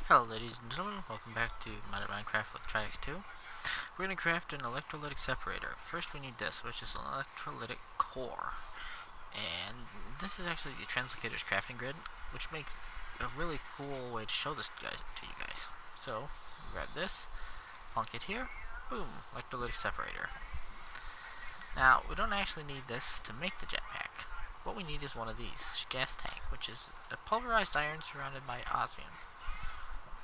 Hello ladies and gentlemen, welcome back to Modded Minecraft with Triaxx2. We're going to craft an electrolytic separator. First we need this, which is an electrolytic core. And this is actually the translocator's crafting grid, which makes a really cool way to show this to you guys. So, grab this, plunk it here, boom, electrolytic separator. Now, we don't actually need this to make the jetpack. What we need is one of these, gas tank, which is a pulverized iron surrounded by osmium.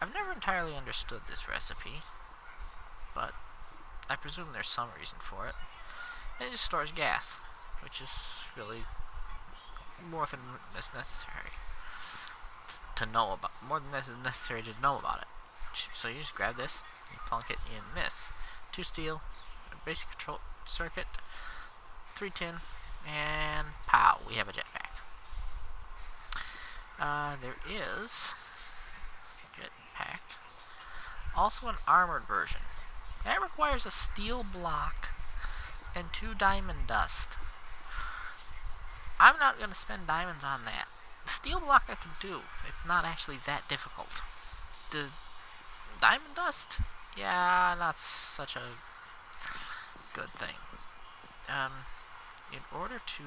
I've never entirely understood this recipe, but I presume there's some reason for it. And it just stores gas, which is really more than necessary to know about. More than necessary to know about it. So you just grab this, and plunk it in this. 2 steel, a basic control circuit, 3 tin, and pow, we have a jetpack. There is jetpack. Also an armored version. That requires a steel block and 2 diamond dust. I'm not going to spend diamonds on that. The steel block I could do. It's not actually that difficult. The diamond dust? Yeah, not such a good thing. In order to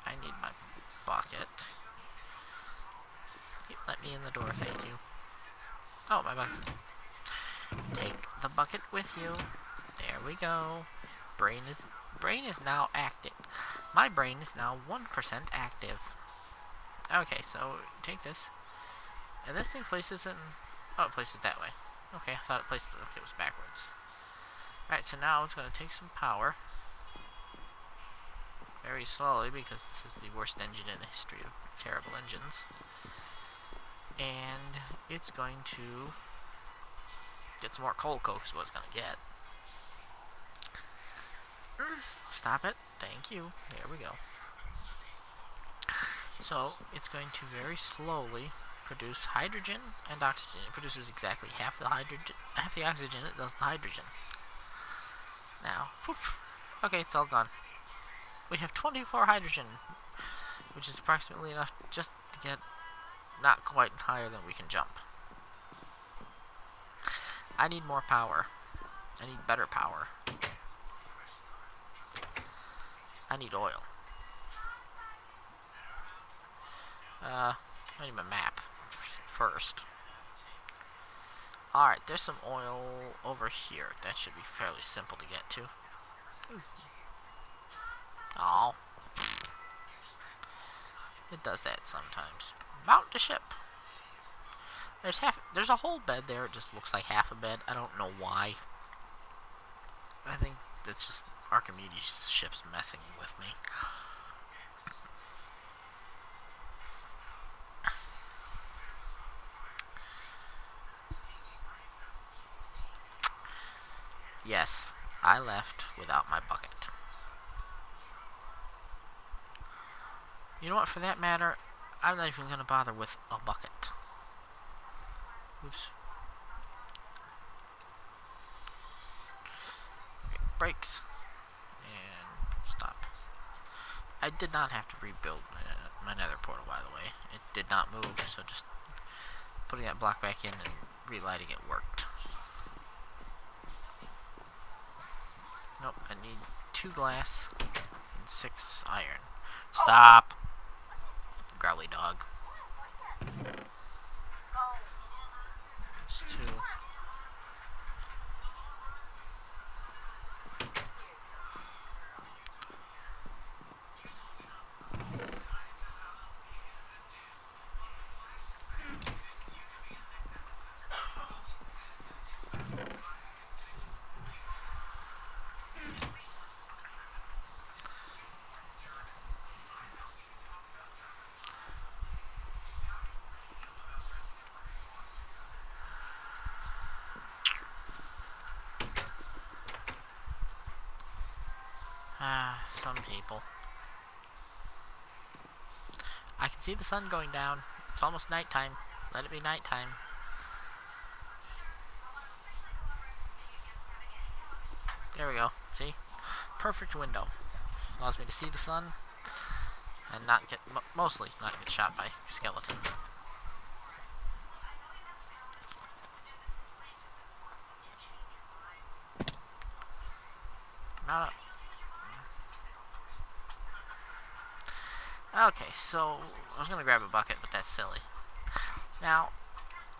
I need my bucket. Let me in the door, thank you. Oh, my bucket. Take the bucket with you. There we go. Brain is now active. My brain is now 1% active. Okay, so take this. And this thing places it in... Oh, it places that way. Okay, I thought it was backwards. Alright, so now it's going to take some power. Very slowly, because this is the worst engine in the history of terrible engines. And it's going to get some more coal coke is what it's going to get. Stop it. Thank you. There we go. So, it's going to very slowly produce hydrogen and oxygen. It produces exactly half the oxygen it does the hydrogen. Now, poof. Okay, it's all gone. We have 24 hydrogen, which is approximately enough just to get not quite higher than we can jump. I need more power. I need better power. I need oil. I need my map first. Alright, there's some oil over here. That should be fairly simple to get to. Oh, it does that sometimes. Mount the ship. There's a whole bed there. It just looks like half a bed. I don't know why. I think that's just Archimedes' ship's messing with me. Yes, I left without my bucket. You know what, for that matter, I'm not even going to bother with a bucket. Oops. Okay, brakes. And stop. I did not have to rebuild my nether portal, by the way. It did not move, so just putting that block back in and relighting it worked. Nope, I need 2 glass and 6 iron. Stop! Growly dog. It's 2. Some people. I can see the sun going down. It's almost nighttime. Let it be nighttime. There we go. See? Perfect window. Allows me to see the sun and not get mostly not get shot by skeletons. Not okay, so I was gonna grab a bucket, but that's silly. Now,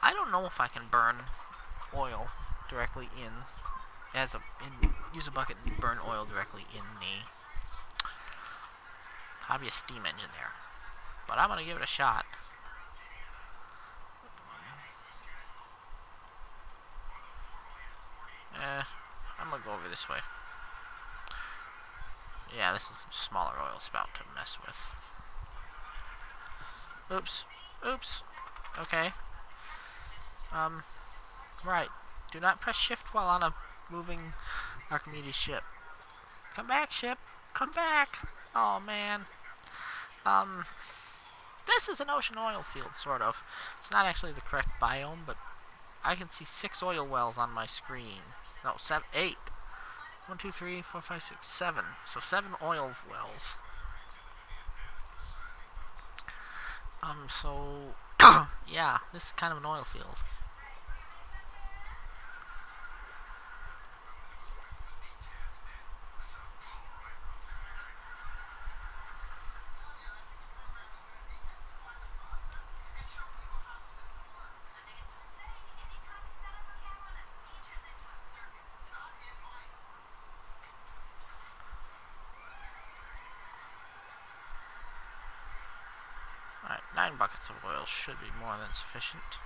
I don't know if I can burn oil directly use a bucket and burn oil directly in the hobbyist steam engine there, but I'm gonna give it a shot. I'm gonna go over this way. Yeah, this is a smaller oil spout to mess with. Oops. Oops. Okay. Right. Do not press shift while on a moving Archimedes ship. Come back, ship. Come back. Oh, man. This is an ocean oil field, sort of. It's not actually the correct biome, but I can see 6 oil wells on my screen. No, 8. 1, 2, 3, 4, 5, 6, 7. So 7 oil wells. So yeah, this is kind of an oil field. Alright, 9 buckets of oil should be more than sufficient.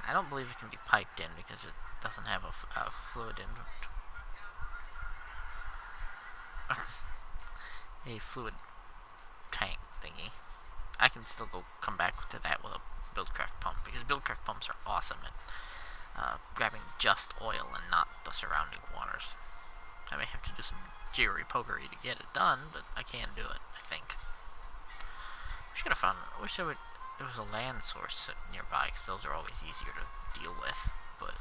I don't believe it can be piped in because it doesn't have a fluid in a fluid tank thingy. I can still come back to that with a Buildcraft pump, because Buildcraft pumps are awesome at grabbing just oil and not the surrounding waters. I may have to do some jiggery pokery to get it done, but I can do it, I think. I wish there was a land source nearby, because those are always easier to deal with, but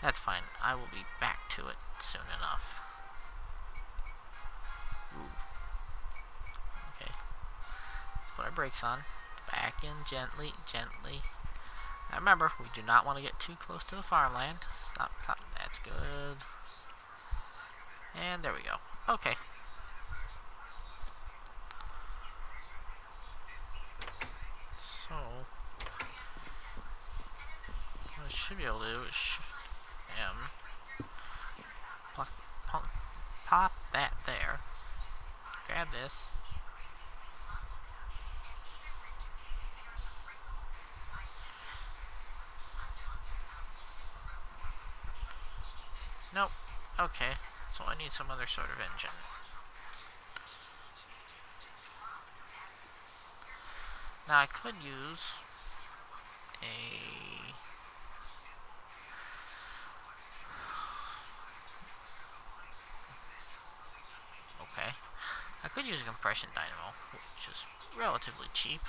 that's fine. I will be back to it soon enough. Ooh. Okay. Let's put our brakes on. Back in gently, gently. Now remember, we do not want to get too close to the farmland. Stop, stop. That's good. And there we go. Okay. So, what I should be able to do is shift M. Pop that there. Grab this. Nope. Okay. So I need some other sort of engine. Now I could use a... Okay. I could use a compression dynamo, which is relatively cheap.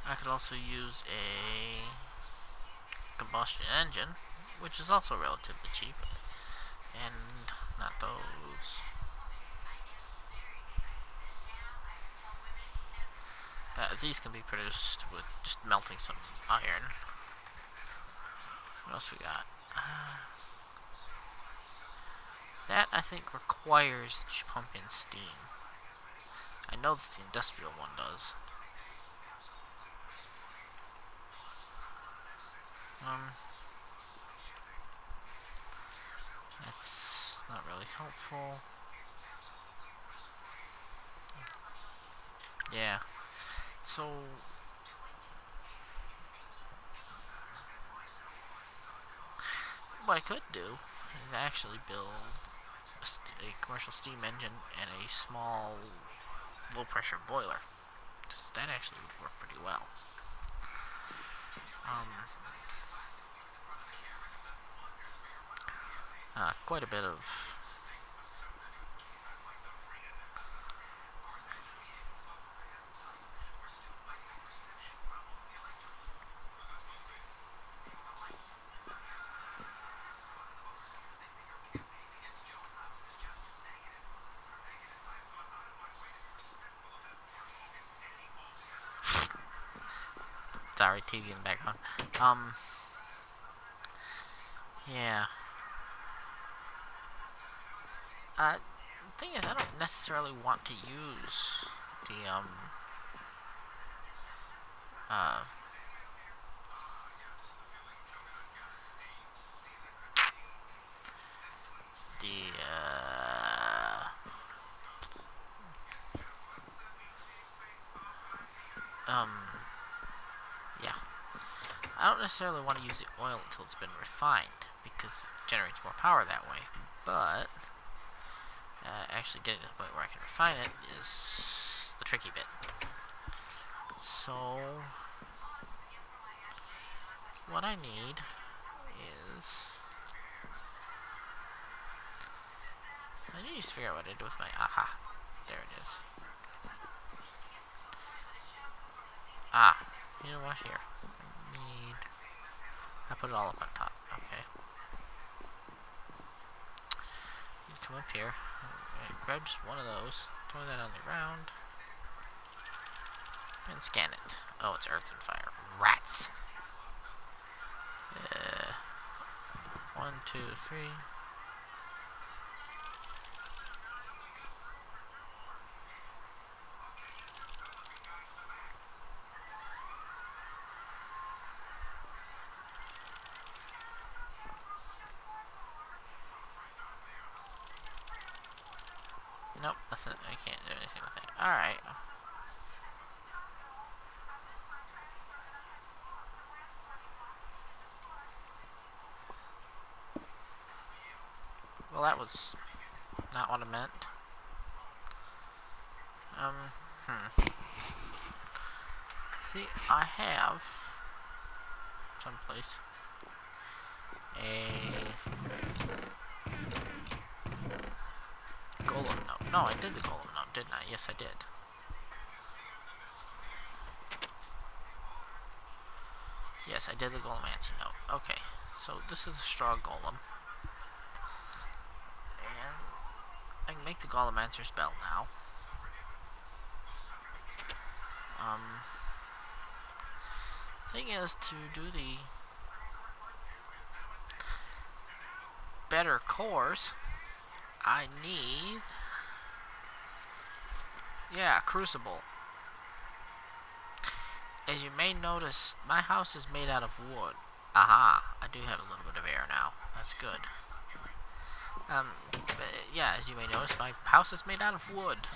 I could also use a combustion engine, which is also relatively cheap. And not those. These can be produced with just melting some iron. What else we got? That, I think, requires that you pump in steam. I know that the industrial one does. That's not really helpful. Yeah. So... what I could do is actually build a commercial steam engine and a small low-pressure boiler. That actually would work pretty well. Quite a bit of... Sorry, TV in the background. Yeah. Thing is, I don't necessarily want to use the, uh, the, yeah. I don't necessarily want to use the oil until it's been refined, because it generates more power that way, but actually getting to the point where I can refine it is the tricky bit. So, what I need is... I need to figure out what I do with my... Aha! There it is. Ah! You know what? Here. I put it all up on top. Okay. You come up here. Grab just one of those. Throw that on the ground. And scan it. Oh, it's earth and fire. Rats! 1, 2, 3. Nope, that's it. I can't do anything with it. Alright. Well, that was not what I meant. See, I have someplace a golem note. No, I did the golem note, didn't I? Yes, I did. Yes, I did the golemancy note. Okay, so this is a straw golem. And I can make the golemancer's bell now. Thing is, to do the better cores, I need... Yeah, crucible. As you may notice, my house is made out of wood. Aha, I do have a little bit of air now. That's good. But yeah, as you may notice, my house is made out of wood.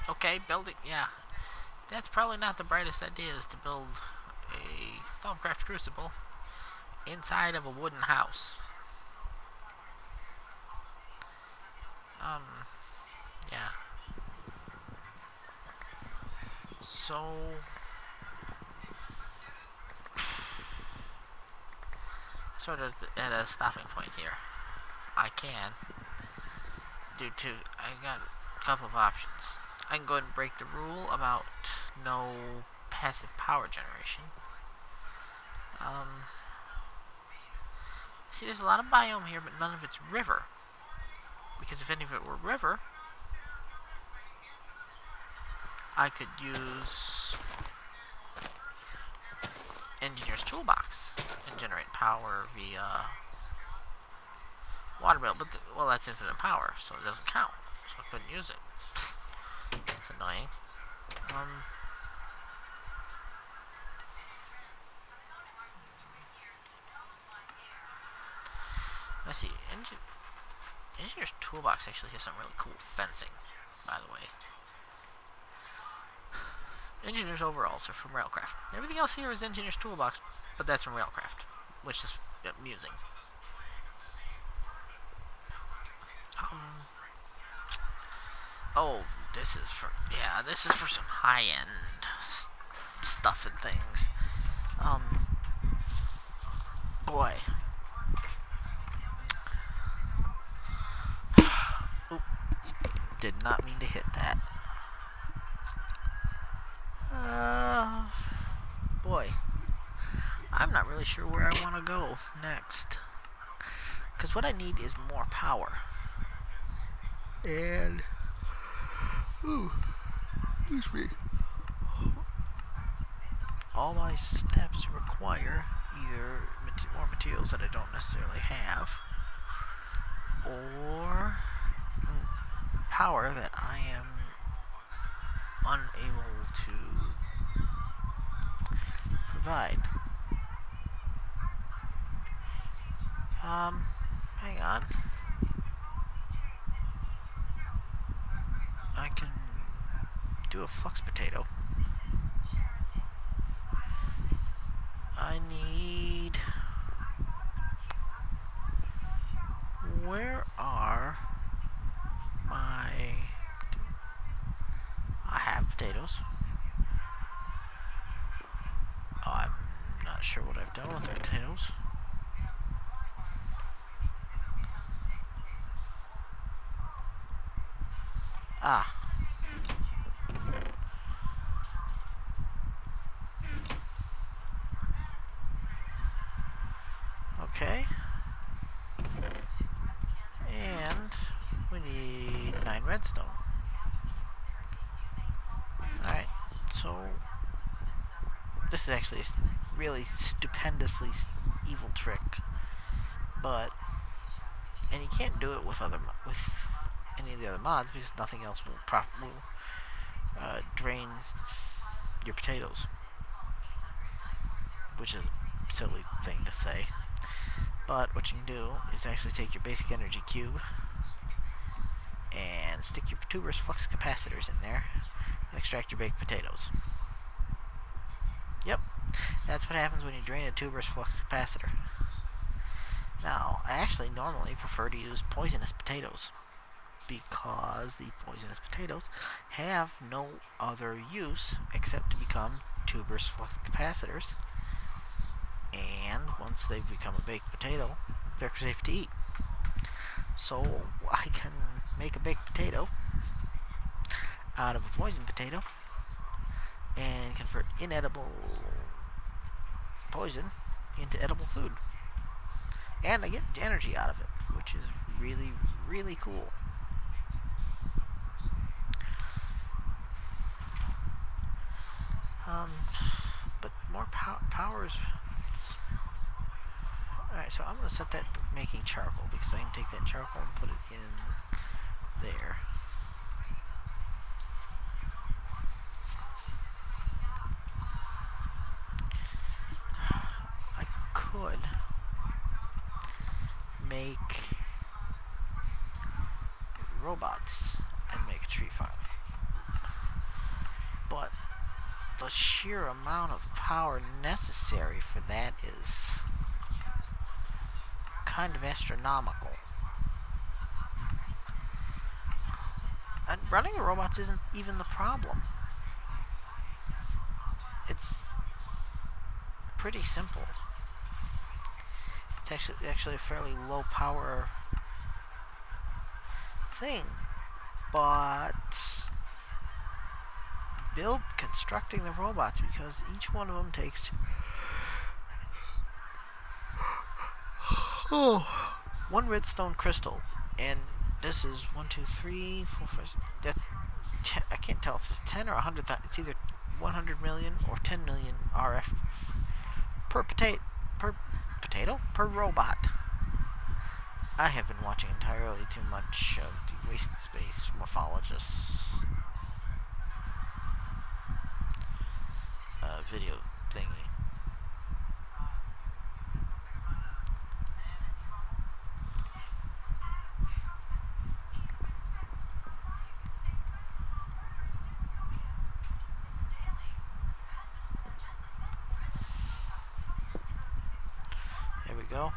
Okay, building, yeah. That's probably not the brightest idea, is to build a Thaumcraft crucible inside of a wooden house. Yeah. So... sort of at a stopping point here. I can, due to, I got a couple of options. I can go ahead and break the rule about no passive power generation. See, there's a lot of biome here, but none of it's river. Because if any of it were river, I could use Engineer's Toolbox and generate power via water bill. But, well, that's infinite power, so it doesn't count. So I couldn't use it. That's annoying. Let's see. Engineer's Toolbox actually has some really cool fencing, by the way. Engineer's overalls are from Railcraft. Everything else here is Engineer's Toolbox, but that's from Railcraft, which is amusing. Oh, this is for, yeah, this is for some high-end stuff and things. Boy. Oop. Did not mean to hit that. Boy. I'm not really sure where I want to go next. Because what I need is more power. And... ooh. Excuse me. all my steps require either more materials that I don't necessarily have, or power that I am unable to provide. Hang on. I can do a flux potato. I need... Where are my... I have potatoes. Oh, I'm not sure what I've done with the potatoes. Ah. Okay. And we need 9 redstone. Alright, so this is actually a really stupendously evil trick, but and you can't do it with any of the other mods because nothing else will drain your potatoes, which is a silly thing to say. But what you can do is actually take your basic energy cube and stick your tuberous flux capacitors in there and extract your baked potatoes. Yep, that's what happens when you drain a tuberous flux capacitor. Now, I actually normally prefer to use poisonous potatoes because the poisonous potatoes have no other use except to become tuberous flux capacitors, and once they've become a baked potato, they're safe to eat. So I can make a baked potato out of a poisoned potato and convert inedible poison into edible food. And I get energy out of it, which is really, really cool. But more powers. Alright, so I'm going to set that making charcoal, because I can take that charcoal and put it in there. I could make robots and make a tree farm, but the sheer amount of power necessary for that is kind of astronomical. And running the robots isn't even the problem. It's pretty simple. It's actually a fairly low power thing, but constructing the robots, because each one of them takes one redstone crystal, and this is 1, 2, 3, 4, 5. That's 10, I can't tell if it's 10 or 100. It's either 100 million or 10 million RF per robot. I have been watching entirely too much of the Wasted Space Morphologists video thingy. There we go.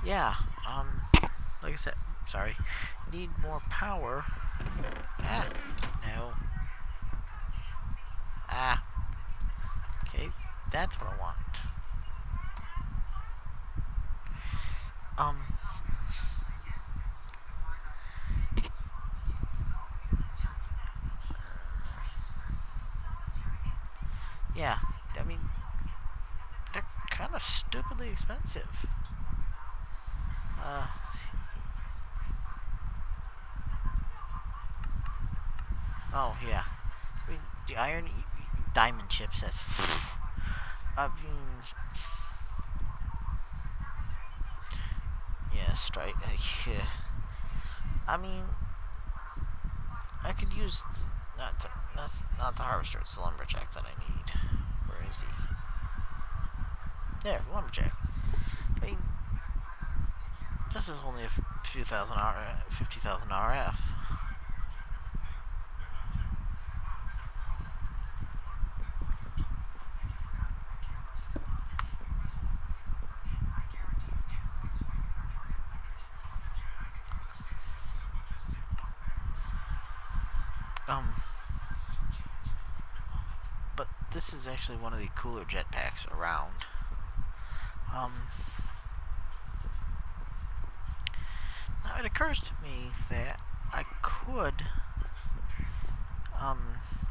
Yeah, like I said, sorry, need more power. No. Okay, that's what I want. stupidly expensive. Oh yeah. I mean, the iron diamond chips. That's. I mean, yeah, strike. Yeah. I mean, I could use that's not the harvester. It's the lumberjack that I need. Where is he? There, the lumberjack. I mean, this is only a few thousand 50,000 RF. But this is actually one of the cooler jetpacks around. Now it occurs to me that I could,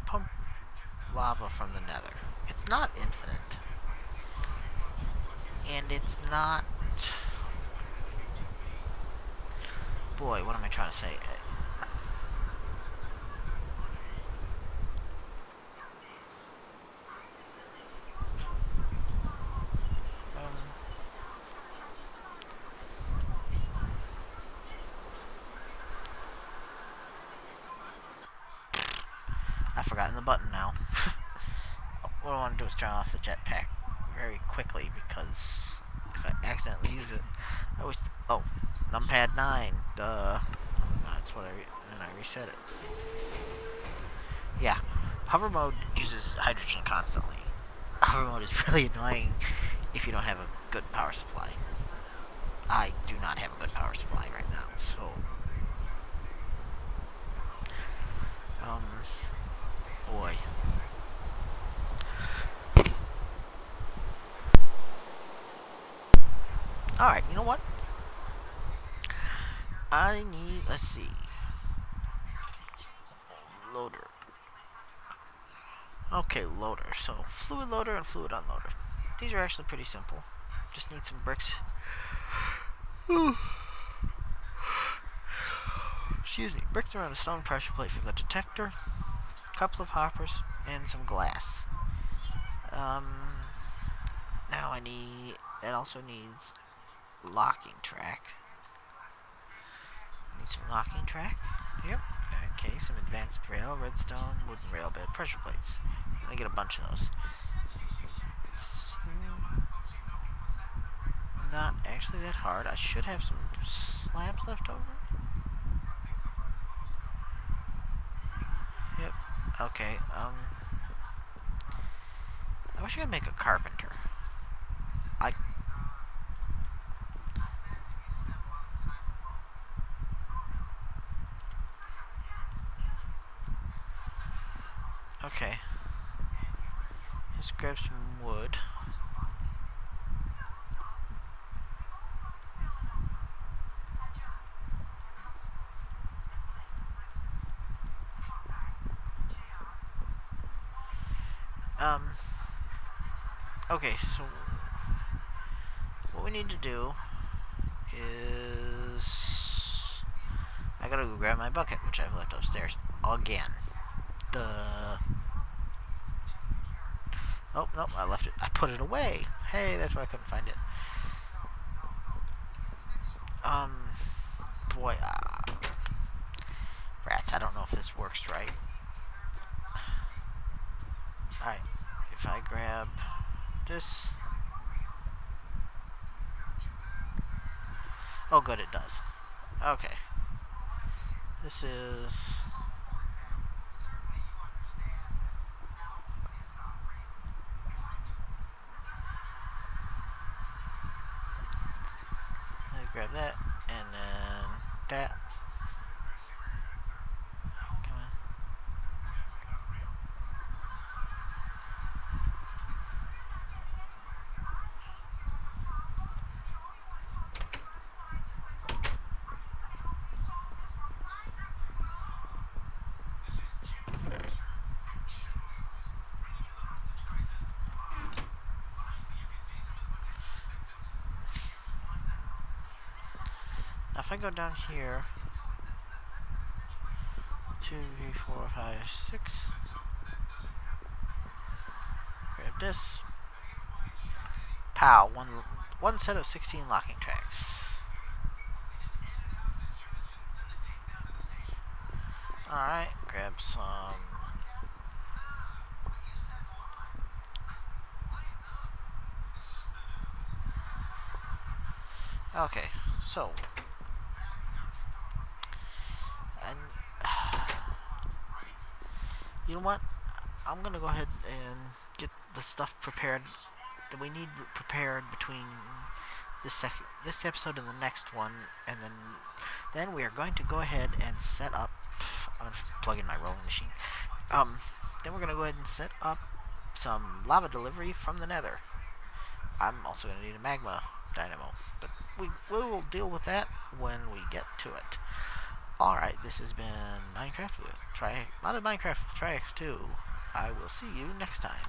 pump lava from the nether. It's not infinite. And it's not... Boy, what am I trying to say? I've forgotten the button now. What I want to do is turn off the jetpack very quickly, because if I accidentally use it, I always... Oh, numpad 9. Duh. That's what and I reset it. Yeah. Hover mode uses hydrogen constantly. Hover mode is really annoying if you don't have a good power supply. I do not have a good power supply right now, so... boy. Alright, you know what? I need... Let's see. Loader. Okay, loader. So, fluid loader and fluid unloader. These are actually pretty simple. Just need some bricks. Excuse me. Bricks around a stone pressure plate for the detector. A couple of hoppers. And some glass. Now I need... That also needs locking track. Need some locking track. Yep. Okay, some advanced rail, redstone, wooden rail bed, pressure plates. I'm gonna get a bunch of those. It's not actually that hard. I should have some slabs left over. Yep. Okay, I wish I could make a carpenter. Okay. Let's grab some wood. Okay, so what we need to do is I gotta go grab my bucket, which I've left upstairs again. Oh, no, I left it. I put it away. Hey, that's why I couldn't find it. Boy, rats, I don't know if this works right. Alright, if I grab this. Oh, good, it does. Okay. This is... grab that, and then that. Come on. if I go down here, 2, 3, 4, 5, 6. Grab this. Pow! One set of 16 locking tracks. Alright, grab some. Okay, so. And. You know what? I'm gonna go ahead and get the stuff prepared that we need prepared between this episode and the next one, and then we are going to go ahead and set up. I'm gonna plug in my rolling machine. Then we're gonna go ahead and set up some lava delivery from the Nether. I'm also gonna need a magma dynamo, but we will deal with that when we get to it. Alright, this has been Minecraft with Modded Minecraft with Triaxx2. I will see you next time.